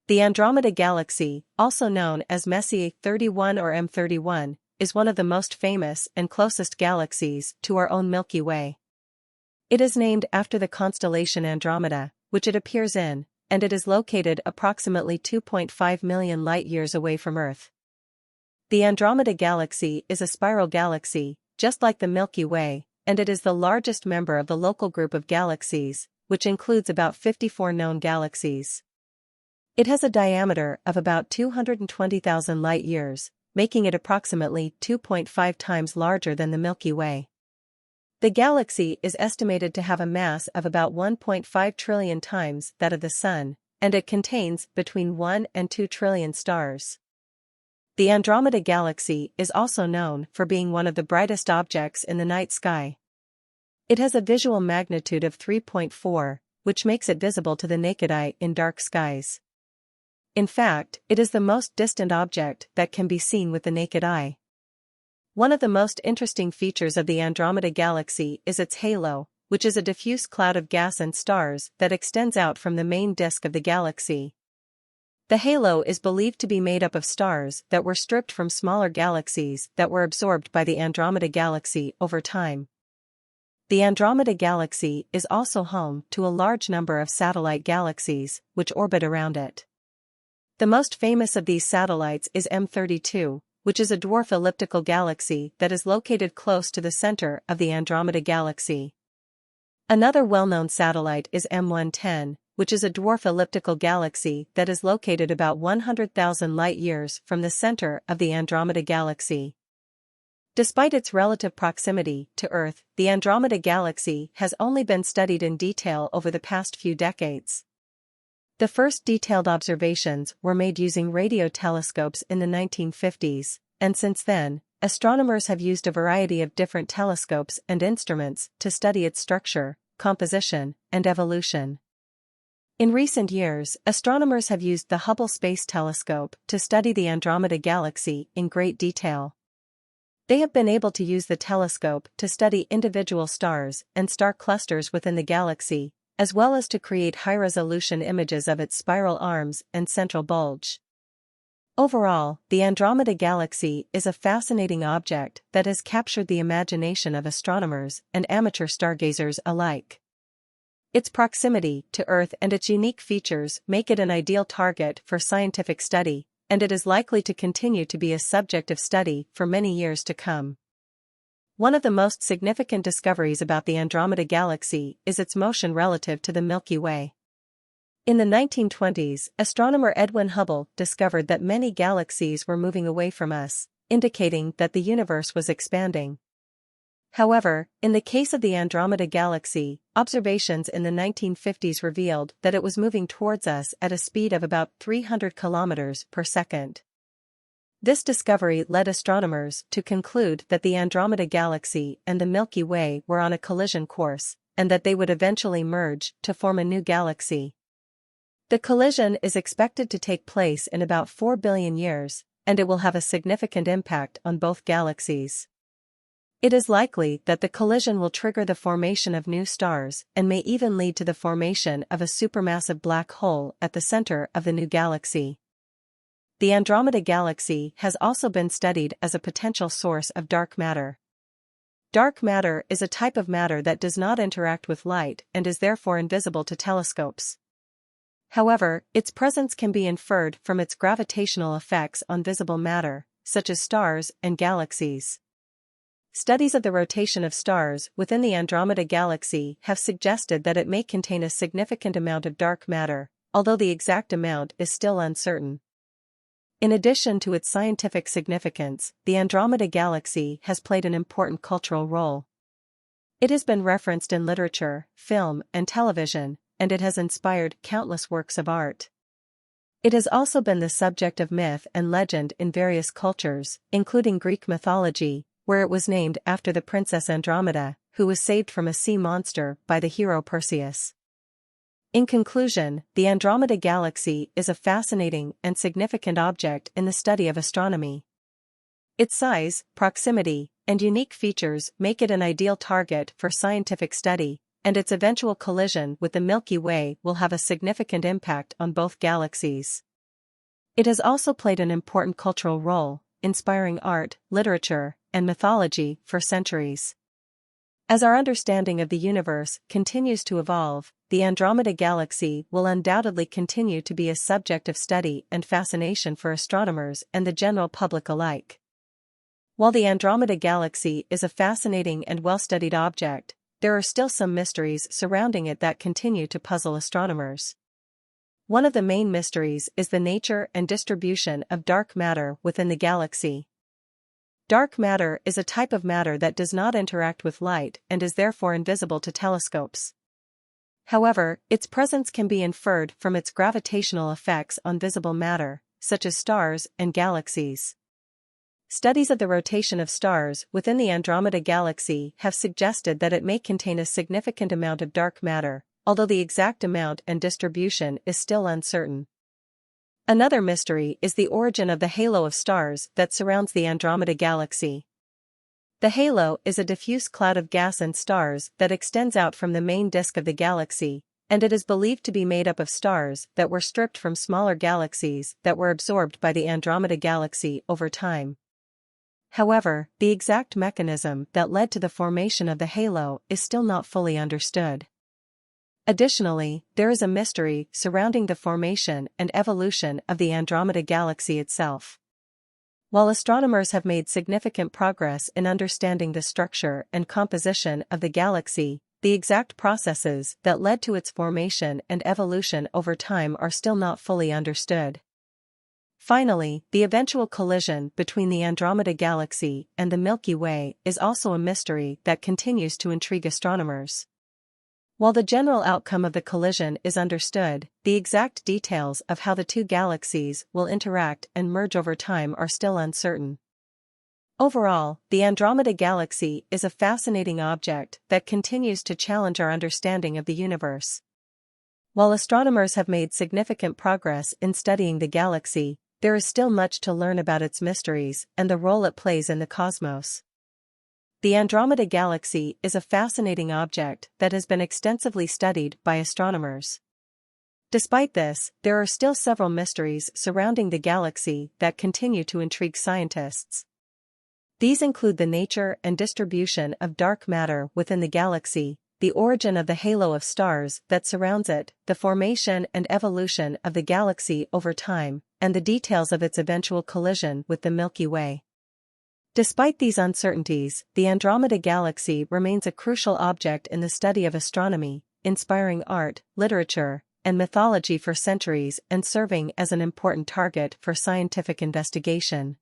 The Andromeda Galaxy, also known as Messier 31 or M31, is one of the most famous and closest galaxies to our own Milky Way. It is named after the constellation Andromeda, which it appears in, and it is located approximately 2.5 million light-years away from Earth. The Andromeda Galaxy is a spiral galaxy, just like the Milky Way, and it is the largest member of the local group of galaxies, which includes about 54 known galaxies. It has a diameter of about 220,000 light-years, making it approximately 2.5 times larger than the Milky Way. The galaxy is estimated to have a mass of about 1.5 trillion times that of the Sun, and it contains between 1 and 2 trillion stars. The Andromeda Galaxy is also known for being one of the brightest objects in the night sky. It has a visual magnitude of 3.4, which makes it visible to the naked eye in dark skies. In fact, it is the most distant object that can be seen with the naked eye. One of the most interesting features of the Andromeda Galaxy is its halo, which is a diffuse cloud of gas and stars that extends out from the main disk of the galaxy. The halo is believed to be made up of stars that were stripped from smaller galaxies that were absorbed by the Andromeda Galaxy over time. The Andromeda Galaxy is also home to a large number of satellite galaxies, which orbit around it. The most famous of these satellites is M32, which is a dwarf elliptical galaxy that is located close to the center of the Andromeda Galaxy. Another well-known satellite is M110, which is a dwarf elliptical galaxy that is located about 100,000 light-years from the center of the Andromeda Galaxy. Despite its relative proximity to Earth, the Andromeda Galaxy has only been studied in detail over the past few decades. The first detailed observations were made using radio telescopes in the 1950s, and since then, astronomers have used a variety of different telescopes and instruments to study its structure, composition, and evolution. In recent years, astronomers have used the Hubble Space Telescope to study the Andromeda Galaxy in great detail. They have been able to use the telescope to study individual stars and star clusters within the galaxy, as well as to create high-resolution images of its spiral arms and central bulge. Overall, the Andromeda Galaxy is a fascinating object that has captured the imagination of astronomers and amateur stargazers alike. Its proximity to Earth and its unique features make it an ideal target for scientific study, and it is likely to continue to be a subject of study for many years to come. One of the most significant discoveries about the Andromeda Galaxy is its motion relative to the Milky Way. In the 1920s, astronomer Edwin Hubble discovered that many galaxies were moving away from us, indicating that the universe was expanding. However, in the case of the Andromeda Galaxy, observations in the 1950s revealed that it was moving towards us at a speed of about 300 kilometers per second. This discovery led astronomers to conclude that the Andromeda Galaxy and the Milky Way were on a collision course, and that they would eventually merge to form a new galaxy. The collision is expected to take place in about 4 billion years, and it will have a significant impact on both galaxies. It is likely that the collision will trigger the formation of new stars and may even lead to the formation of a supermassive black hole at the center of the new galaxy. The Andromeda Galaxy has also been studied as a potential source of dark matter. Dark matter is a type of matter that does not interact with light and is therefore invisible to telescopes. However, its presence can be inferred from its gravitational effects on visible matter, such as stars and galaxies. Studies of the rotation of stars within the Andromeda Galaxy have suggested that it may contain a significant amount of dark matter, although the exact amount is still uncertain. In addition to its scientific significance, the Andromeda Galaxy has played an important cultural role. It has been referenced in literature, film, and television, and it has inspired countless works of art. It has also been the subject of myth and legend in various cultures, including Greek mythology, where it was named after the princess Andromeda, who was saved from a sea monster by the hero Perseus. In conclusion, the Andromeda Galaxy is a fascinating and significant object in the study of astronomy. Its size, proximity, and unique features make it an ideal target for scientific study, and its eventual collision with the Milky Way will have a significant impact on both galaxies. It has also played an important cultural role, inspiring art, literature, and mythology for centuries. As our understanding of the universe continues to evolve, the Andromeda Galaxy will undoubtedly continue to be a subject of study and fascination for astronomers and the general public alike. While the Andromeda Galaxy is a fascinating and well-studied object, there are still some mysteries surrounding it that continue to puzzle astronomers. One of the main mysteries is the nature and distribution of dark matter within the galaxy. Dark matter is a type of matter that does not interact with light and is therefore invisible to telescopes. However, its presence can be inferred from its gravitational effects on visible matter, such as stars and galaxies. Studies of the rotation of stars within the Andromeda Galaxy have suggested that it may contain a significant amount of dark matter, although the exact amount and distribution is still uncertain. Another mystery is the origin of the halo of stars that surrounds the Andromeda Galaxy. The halo is a diffuse cloud of gas and stars that extends out from the main disk of the galaxy, and it is believed to be made up of stars that were stripped from smaller galaxies that were absorbed by the Andromeda Galaxy over time. However, the exact mechanism that led to the formation of the halo is still not fully understood. Additionally, there is a mystery surrounding the formation and evolution of the Andromeda Galaxy itself. While astronomers have made significant progress in understanding the structure and composition of the galaxy, the exact processes that led to its formation and evolution over time are still not fully understood. Finally, the eventual collision between the Andromeda Galaxy and the Milky Way is also a mystery that continues to intrigue astronomers. While the general outcome of the collision is understood, the exact details of how the two galaxies will interact and merge over time are still uncertain. Overall, the Andromeda Galaxy is a fascinating object that continues to challenge our understanding of the universe. While astronomers have made significant progress in studying the galaxy, there is still much to learn about its mysteries and the role it plays in the cosmos. The Andromeda Galaxy is a fascinating object that has been extensively studied by astronomers. Despite this, there are still several mysteries surrounding the galaxy that continue to intrigue scientists. These include the nature and distribution of dark matter within the galaxy, the origin of the halo of stars that surrounds it, the formation and evolution of the galaxy over time, and the details of its eventual collision with the Milky Way. Despite these uncertainties, the Andromeda Galaxy remains a crucial object in the study of astronomy, inspiring art, literature, and mythology for centuries and serving as an important target for scientific investigation.